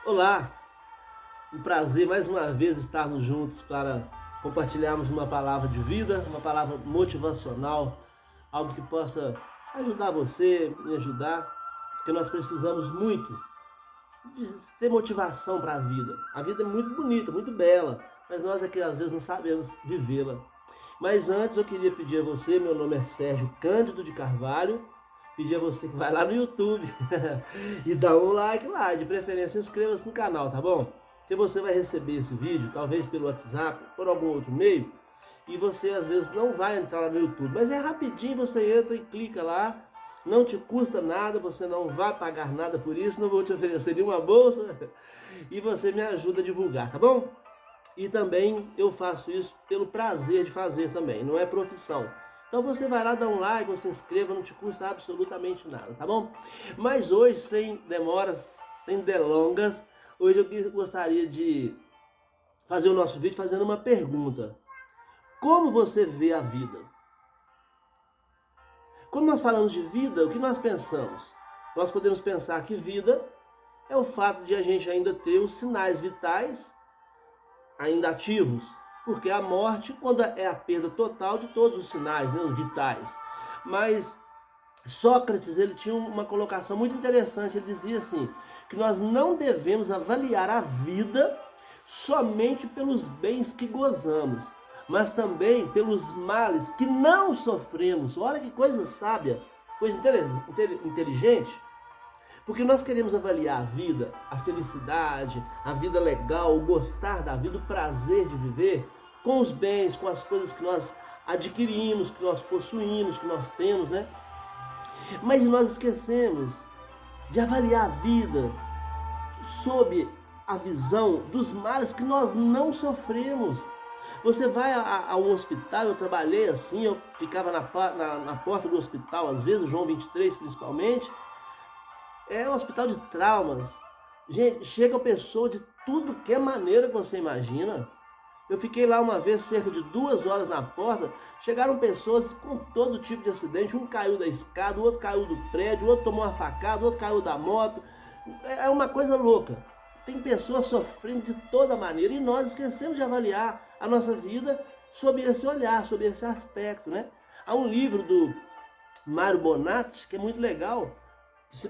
Olá, um prazer mais uma vez estarmos juntos para compartilharmos uma palavra de vida, uma palavra motivacional, algo que possa ajudar você, me ajudar, porque nós precisamos muito de ter motivação para a vida. A vida é muito bonita, muito bela, mas nós aqui às vezes não sabemos vivê-la. Mas antes eu queria pedir a você, meu nome é Sérgio Cândido de Carvalho, pedir a você que vai lá no YouTube e dá um like lá, de preferência inscreva-se no canal, tá bom? Porque você vai receber esse vídeo, talvez pelo WhatsApp, por algum outro meio, e você às vezes não vai entrar lá no YouTube, mas é rapidinho, você entra e clica lá, não te custa nada, você não vai pagar nada por isso, não vou te oferecer nenhuma bolsa, e você me ajuda a divulgar, tá bom? E também eu faço isso pelo prazer de fazer também, não é profissão. Então você vai lá, dá um like, você se inscreva, não te custa absolutamente nada, tá bom? Mas hoje, sem demoras, sem delongas, hoje eu gostaria de fazer o nosso vídeo fazendo uma pergunta. Como você vê a vida? Quando nós falamos de vida, o que nós pensamos? Nós podemos pensar que vida é o fato de a gente ainda ter os sinais vitais ainda ativos, porque a morte, quando é a perda total de todos os sinais, né, os vitais. Mas Sócrates, ele tinha uma colocação muito interessante, ele dizia assim, que nós não devemos avaliar a vida somente pelos bens que gozamos, mas também pelos males que não sofremos. Olha que coisa sábia, coisa inteligente. Porque nós queremos avaliar a vida, a felicidade, a vida legal, o gostar da vida, o prazer de viver com os bens, com as coisas que nós adquirimos, que nós possuímos, que nós temos, né? Mas nós esquecemos de avaliar a vida sob a visão dos males que nós não sofremos. Você vai a um hospital, eu trabalhei assim, eu ficava na porta do hospital, às vezes, o João 23 principalmente, é um hospital de traumas. Gente, chega pessoa de tudo que é maneira que você imagina. Eu fiquei lá uma vez, cerca de 2 horas na porta. Chegaram pessoas com todo tipo de acidente. Um caiu da escada, o outro caiu do prédio, o outro tomou uma facada, o outro caiu da moto. É uma coisa louca. Tem pessoas sofrendo de toda maneira e nós esquecemos de avaliar a nossa vida sob esse olhar, sob esse aspecto, né? Há um livro do Mário Bonatti que é muito legal,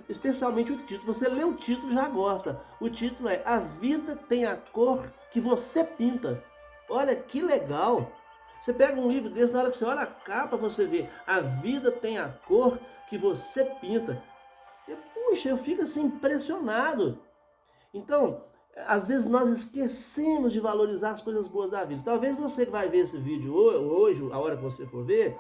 especialmente o título. Você lê o título e já gosta. O título é A Vida Tem a Cor que Você Pinta. Olha que legal. Você pega um livro desse, na hora que você olha a capa, você vê A Vida Tem a Cor que Você Pinta. E, puxa, eu fico assim impressionado. Então, às vezes nós esquecemos de valorizar as coisas boas da vida. Talvez você que vai ver esse vídeo hoje, a hora que você for ver,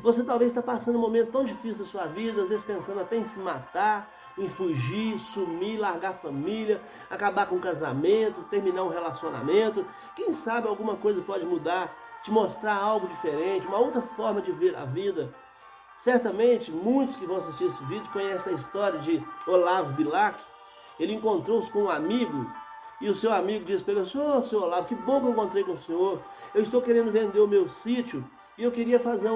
você talvez está passando um momento tão difícil da sua vida, às vezes pensando até em se matar, em fugir, sumir, largar a família, acabar com o casamento, terminar um relacionamento. Quem sabe alguma coisa pode mudar, te mostrar algo diferente, uma outra forma de ver a vida. Certamente, muitos que vão assistir esse vídeo conhecem a história de Olavo Bilac. Ele encontrou-se com um amigo e o seu amigo disse para ele: Senhor Olavo, que bom que eu encontrei com o senhor. Eu estou querendo vender o meu sítio e eu queria fazer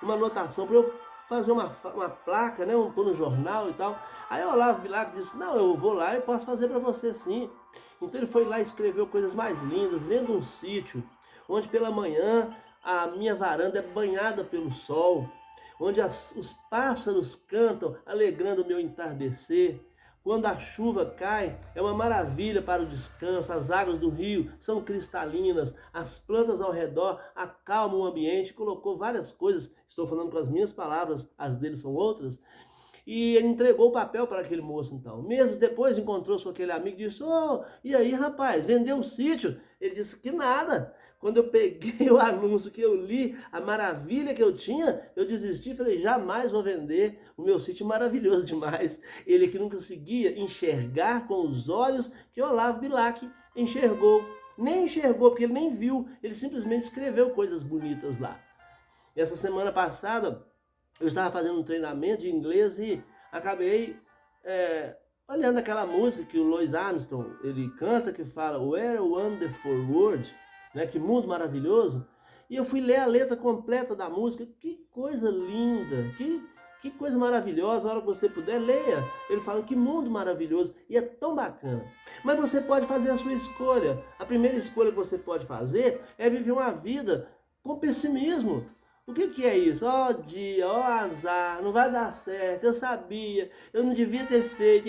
uma anotação para eu fazer uma placa, né, pôr no jornal e tal. Aí o Olavo Bilac disse: não, eu vou lá e posso fazer para você sim. Então ele foi lá e escreveu coisas mais lindas, vendo um sítio, onde pela manhã a minha varanda é banhada pelo sol, onde os pássaros cantam, alegrando o meu entardecer. Quando a chuva cai, é uma maravilha para o descanso, as águas do rio são cristalinas, as plantas ao redor acalmam o ambiente. Colocou várias coisas, estou falando com as minhas palavras, as dele são outras. E ele entregou o papel para aquele moço então. Meses depois encontrou-se com aquele amigo e disse: oh, e aí rapaz, vendeu um sítio? Ele disse que nada. Quando eu peguei o anúncio que eu li, a maravilha que eu tinha, eu desisti e falei: jamais vou vender o meu sítio maravilhoso demais. Ele que não conseguia enxergar com os olhos que Olavo Bilac enxergou. Nem enxergou, porque ele nem viu, ele simplesmente escreveu coisas bonitas lá. Essa semana passada, eu estava fazendo um treinamento de inglês e acabei olhando aquela música que o Louis Armstrong ele canta, que fala Where a Wonderful World, né, que mundo maravilhoso. E eu fui ler a letra completa da música. Que coisa linda, Que coisa maravilhosa, a hora que você puder, leia. Ele fala que mundo maravilhoso e é tão bacana. Mas você pode fazer a sua escolha. A primeira escolha que você pode fazer é viver uma vida com pessimismo. O que é isso? Ó dia, ó azar, não vai dar certo, eu sabia, eu não devia ter feito.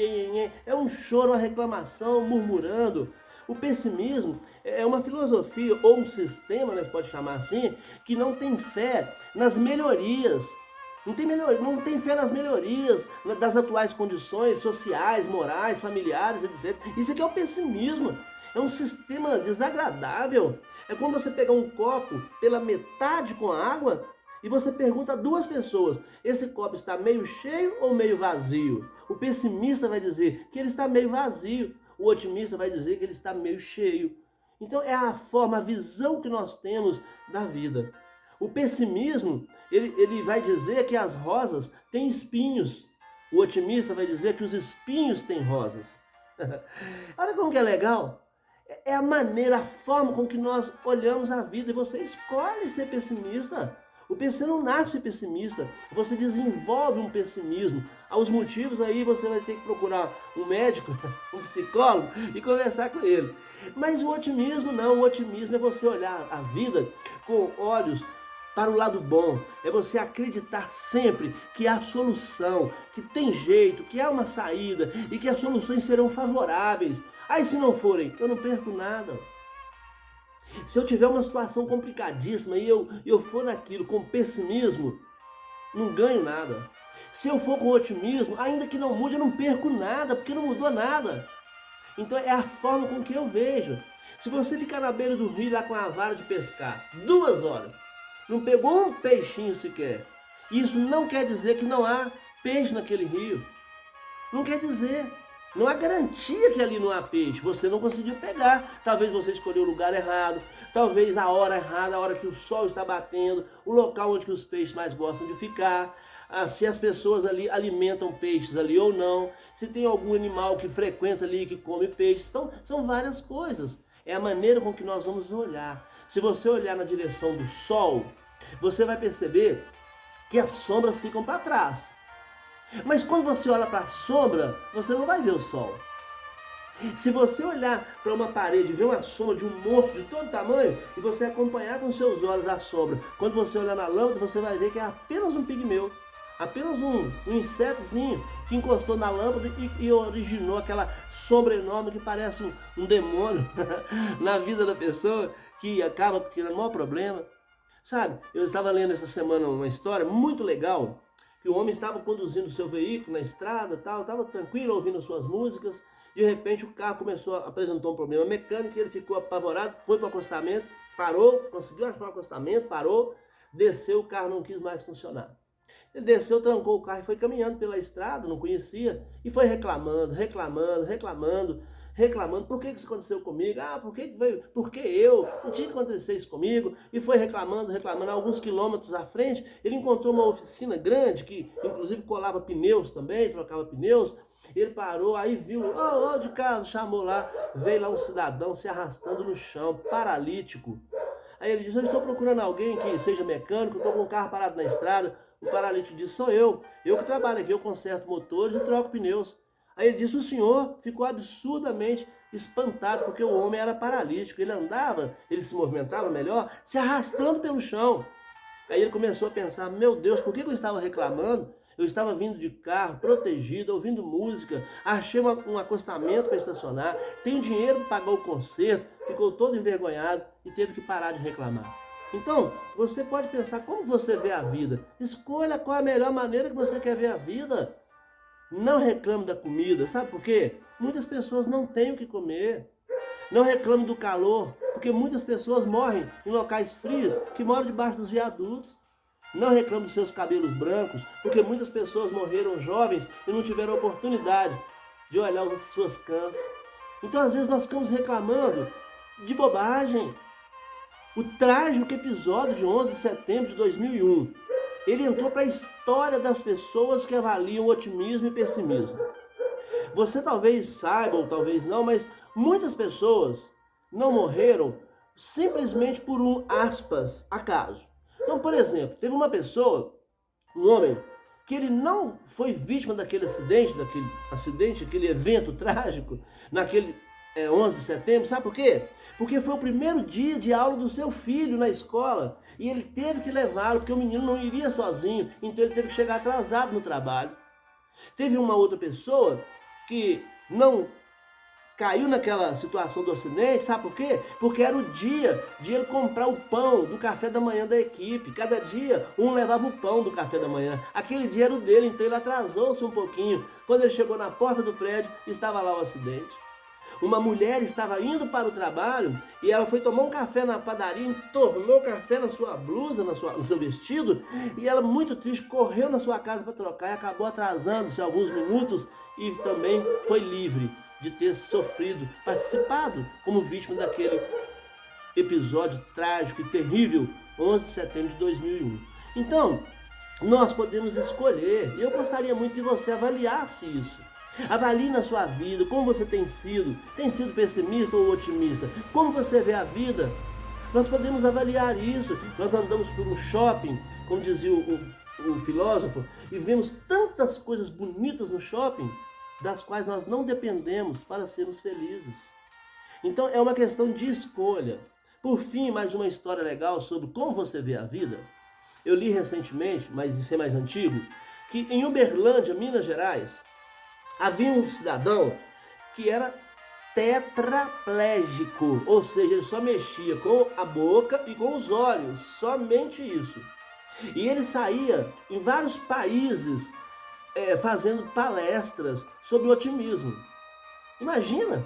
É um choro, uma reclamação, murmurando. O pessimismo é uma filosofia ou um sistema, né, pode chamar assim, que não tem fé nas melhorias. Não tem fé nas melhorias das atuais condições sociais, morais, familiares, etc. Isso aqui é o pessimismo. É um sistema desagradável. É como você pegar um copo pela metade com água e você pergunta a duas pessoas: esse copo está meio cheio ou meio vazio? O pessimista vai dizer que ele está meio vazio. O otimista vai dizer que ele está meio cheio. Então é a forma, a visão que nós temos da vida. O pessimismo, ele vai dizer que as rosas têm espinhos. O otimista vai dizer que os espinhos têm rosas. Olha como que é legal. É a maneira, a forma com que nós olhamos a vida. E você escolhe ser pessimista. Você não nasce pessimista. Você desenvolve um pessimismo. Aos motivos aí você vai ter que procurar um médico, um psicólogo e conversar com ele. Mas o otimismo não. O otimismo é você olhar a vida com olhos para o lado bom, é você acreditar sempre que há solução, que tem jeito, que há uma saída e que as soluções serão favoráveis. Aí se não forem, eu não perco nada. Se eu tiver uma situação complicadíssima e eu for naquilo com pessimismo, não ganho nada. Se eu for com otimismo, ainda que não mude, eu não perco nada, porque não mudou nada. Então é a forma com que eu vejo. Se você ficar na beira do rio lá com a vara de pescar, 2 horas, não pegou um peixinho sequer. Isso não quer dizer que não há peixe naquele rio. Não quer dizer. Não há garantia que ali não há peixe. Você não conseguiu pegar. Talvez você escolheu o lugar errado. Talvez a hora errada, a hora que o sol está batendo. O local onde os peixes mais gostam de ficar. Se as pessoas ali alimentam peixes ali ou não. Se tem algum animal que frequenta ali, que come peixes. Então, são várias coisas. É a maneira com que nós vamos olhar. Se você olhar na direção do sol, você vai perceber que as sombras ficam para trás. Mas quando você olha para a sombra, você não vai ver o sol. Se você olhar para uma parede e ver uma sombra de um monstro de todo tamanho, e você acompanhar com seus olhos a sombra, quando você olhar na lâmpada, você vai ver que é apenas um pigmeu. Apenas um insetozinho que encostou na lâmpada e originou aquela sombra enorme que parece um demônio na vida da pessoa, que acaba tendo o maior problema. Sabe, eu estava lendo essa semana uma história muito legal, que o homem estava conduzindo o seu veículo na estrada, tal, estava tranquilo ouvindo suas músicas, de repente o carro apresentou um problema mecânico, ele ficou apavorado, foi para o acostamento, parou, conseguiu achar o acostamento, parou, desceu, o carro não quis mais funcionar. Ele desceu, trancou o carro e foi caminhando pela estrada, não conhecia, e foi reclamando. Por que isso aconteceu comigo? Por que eu? Não tinha que acontecer isso comigo. E foi reclamando. Alguns quilômetros à frente, ele encontrou uma oficina grande, que inclusive colava pneus também, trocava pneus. Ele parou, aí viu, de carro, chamou lá, veio lá um cidadão se arrastando no chão, paralítico. Aí ele disse: eu estou procurando alguém que seja mecânico, estou com o carro parado na estrada. O paralítico disse: sou eu que trabalho aqui, eu conserto motores e troco pneus. Aí ele disse: o senhor ficou absurdamente espantado, porque o homem era paralítico, ele se movimentava melhor, se arrastando pelo chão. Aí ele começou a pensar: meu Deus, por que eu estava reclamando? Eu estava vindo de carro, protegido, ouvindo música, achei um acostamento para estacionar, tenho dinheiro para pagar o conserto, ficou todo envergonhado e teve que parar de reclamar. Então, você pode pensar como você vê a vida. Escolha qual é a melhor maneira que você quer ver a vida. Não reclame da comida, sabe por quê? Muitas pessoas não têm o que comer. Não reclame do calor, porque muitas pessoas morrem em locais frios, que moram debaixo dos viadutos. Não reclame dos seus cabelos brancos, porque muitas pessoas morreram jovens e não tiveram oportunidade de olhar as suas cãs. Então, às vezes, nós ficamos reclamando de bobagem. O trágico episódio de 11 de setembro de 2001, ele entrou para a história das pessoas que avaliam otimismo e pessimismo. Você talvez saiba, ou talvez não, mas muitas pessoas não morreram simplesmente por acaso. Então, por exemplo, teve uma pessoa, um homem, que ele não foi vítima daquele acidente, aquele evento trágico, naquele 11 de setembro, sabe por quê? Porque foi o primeiro dia de aula do seu filho na escola e ele teve que levá-lo, porque o menino não iria sozinho, então ele teve que chegar atrasado no trabalho. Teve uma outra pessoa que não caiu naquela situação do acidente, sabe por quê? Porque era o dia de ele comprar o pão do café da manhã da equipe. Cada dia um levava o pão do café da manhã. Aquele dia era o dele, então ele atrasou-se um pouquinho. Quando ele chegou na porta do prédio, estava lá o acidente. Uma mulher estava indo para o trabalho e ela foi tomar um café na padaria, entornou café na sua blusa, no seu vestido, e ela, muito triste, correu na sua casa para trocar e acabou atrasando-se alguns minutos e também foi livre de ter sofrido, participado como vítima daquele episódio trágico e terrível, 11 de setembro de 2001. Então, nós podemos escolher, e eu gostaria muito que você avaliasse isso. Avalie na sua vida como você tem sido pessimista ou otimista, como você vê a vida. Nós podemos avaliar isso. Nós andamos por um shopping, como dizia o filósofo, e vemos tantas coisas bonitas no shopping, das quais nós não dependemos para sermos felizes. Então é uma questão de escolha. Por fim, mais uma história legal sobre como você vê a vida. Eu li recentemente, mas isso é mais antigo, que em Uberlândia, Minas Gerais, havia um cidadão que era tetraplégico, ou seja, ele só mexia com a boca e com os olhos, somente isso. E ele saía em vários países fazendo palestras sobre otimismo. Imagina,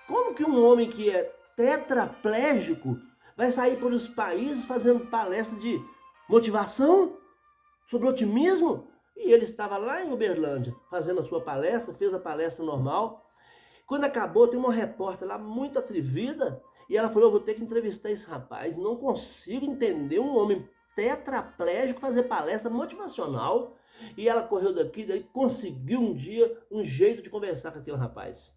como que um homem que é tetraplégico vai sair por os países fazendo palestra de motivação, sobre otimismo? E ele estava lá em Uberlândia fazendo a sua palestra, fez a palestra normal. Quando acabou, tem uma repórter lá muito atrevida e ela falou: eu vou ter que entrevistar esse rapaz, não consigo entender um homem tetraplégico fazer palestra motivacional. E ela correu daqui, daí conseguiu um dia um jeito de conversar com aquele rapaz.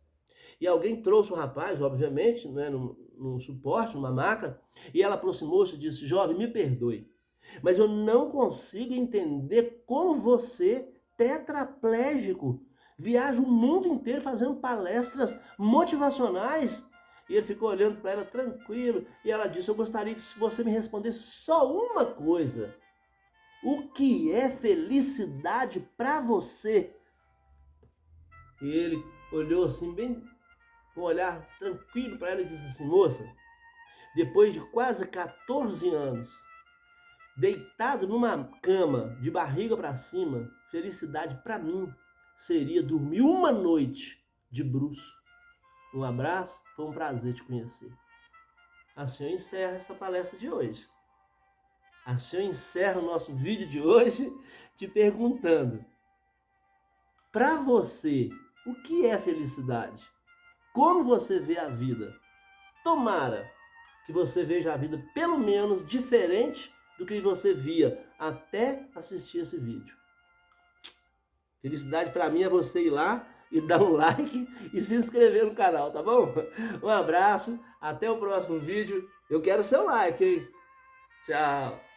E alguém trouxe o rapaz, obviamente, né, num suporte, numa maca, e ela aproximou-se e disse: jovem, me perdoe, mas eu não consigo entender como você, tetraplégico, viaja o mundo inteiro fazendo palestras motivacionais. E ele ficou olhando para ela tranquilo, e ela disse: eu gostaria que você me respondesse só uma coisa. O que é felicidade para você? E ele olhou assim, bem com um olhar tranquilo para ela e disse assim: moça, depois de quase 14 anos, deitado numa cama, de barriga para cima, felicidade para mim seria dormir uma noite de bruço. Um abraço, foi um prazer te conhecer. Assim eu encerro essa palestra de hoje. Assim eu encerro o nosso vídeo de hoje te perguntando: para você, o que é felicidade? Como você vê a vida? Tomara que você veja a vida pelo menos diferente do que você via até assistir esse vídeo. Felicidade para mim é você ir lá e dar um like e se inscrever no canal, tá bom? Um abraço, até o próximo vídeo. Eu quero seu like, hein? Tchau!